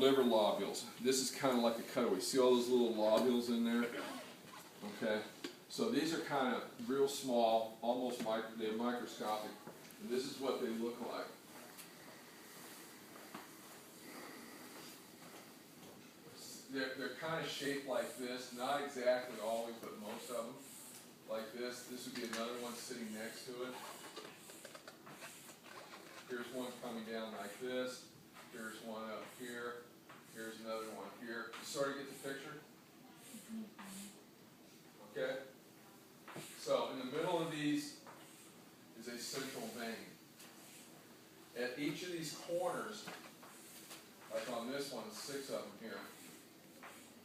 liver lobules. This is kind of like a cutaway. See all those little lobules in there? Okay. So these are kind of real small, almost they're microscopic. And this is what they look like. They're kind of shaped like this, not exactly always, but most of them. Like this. This would be another one sitting next to it. Here's one coming down like this. Here's one up here. Here's another one here. You sort of get the picture? Okay? So in the middle of these is a central vein. At each of these corners, like on this one, 6 of them here.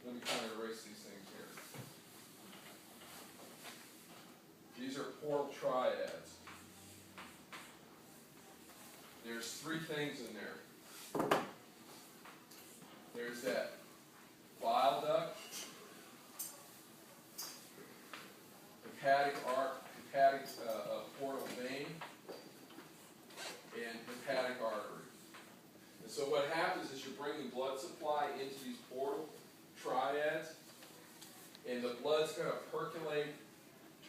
Let me kind of erase these things here. These are portal triads. There's 3 things in there. There's that bile duct, hepatic portal vein, and hepatic artery. And so what happens is you're bringing blood supply into these portal triads, and the blood's going to percolate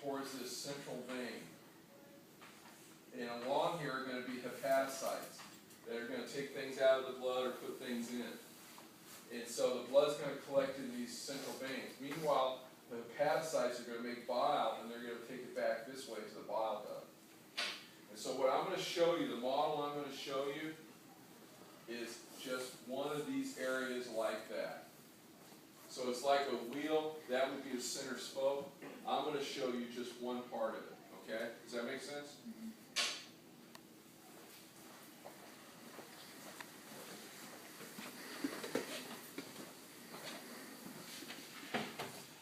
towards this central vein. And along here are going to be hepatocytes that are going to take things out of the blood or put things in. And so the blood's going to collect in these central veins. Meanwhile, the hepatocytes are going to make bile, and they're going to take it back this way to the bile duct. And so what I'm going to show you, the model I'm going to show you, is just one of these areas like that. So it's like a wheel. That would be a center spoke. I'm going to show you just one part of it. Okay? Does that make sense? Mm-hmm.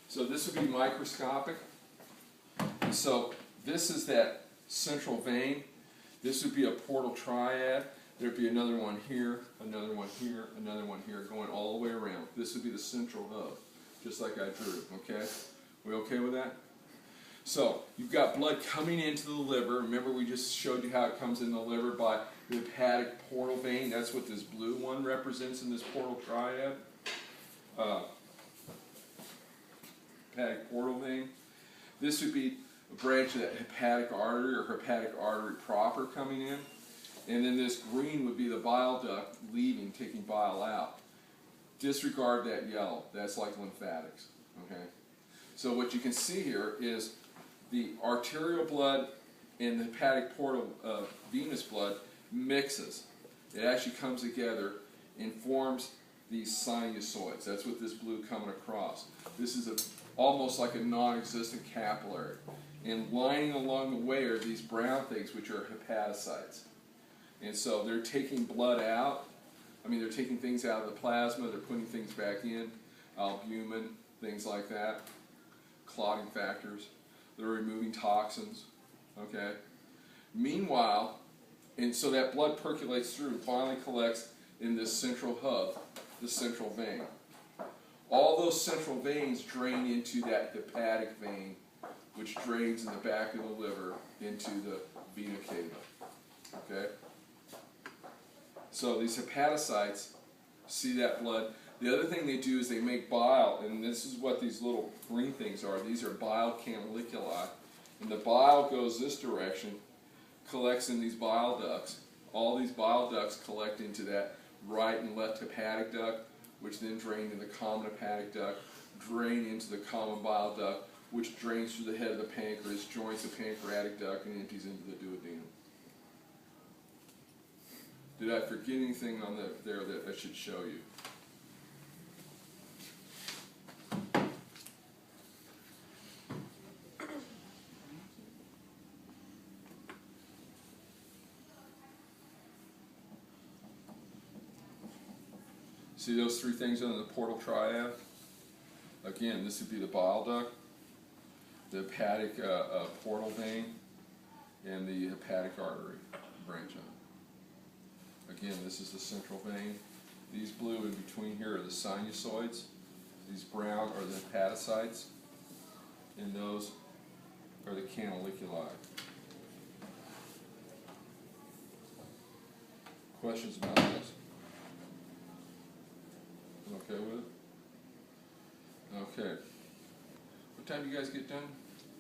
So this would be microscopic. And so this is that central vein. This would be a portal triad. There'd be another one here, another one here, another one here, going all the way around. This would be the central hub, just like I drew, okay? We okay with that? So you've got blood coming into the liver. Remember we just showed you how it comes in the liver by the hepatic portal vein. That's what this blue one represents in this portal triad. Hepatic portal vein. This would be a branch of that hepatic artery or hepatic artery proper coming in. And then this green would be the bile duct leaving, taking bile out. Disregard that yellow. That's like lymphatics. Okay? So what you can see here is the arterial blood and the hepatic portal venous blood mixes. It actually comes together and forms these sinusoids. That's what this blue coming across. This is almost like a non-existent capillary. And lining along the way are these brown things, which are hepatocytes. And so they're taking blood out. I mean, they're taking things out of the plasma. They're putting things back in. Albumin, things like that. Clotting factors. They're removing toxins. Okay? Meanwhile, and so that blood percolates through and finally collects in this central hub, the central vein. All those central veins drain into that hepatic vein, which drains in the back of the liver into the vena cava. Okay? So these hepatocytes see that blood. The other thing they do is they make bile, and this is what these little green things are. These are bile canaliculi. And the bile goes this direction, collects in these bile ducts. All these bile ducts collect into that right and left hepatic duct, which then drain into the common hepatic duct, drain into the common bile duct, which drains through the head of the pancreas, joins the pancreatic duct, and empties into the duodenum. Did I forget anything on there that I should show you? See those 3 things under the portal triad? Again, this would be the bile duct, the hepatic portal vein, and the hepatic artery branch on it. Again, this is the central vein. These blue in between here are the sinusoids. These brown are the hepatocytes. And those are the canaliculi. Questions about this? okay with it? Okay. What time do you guys get done?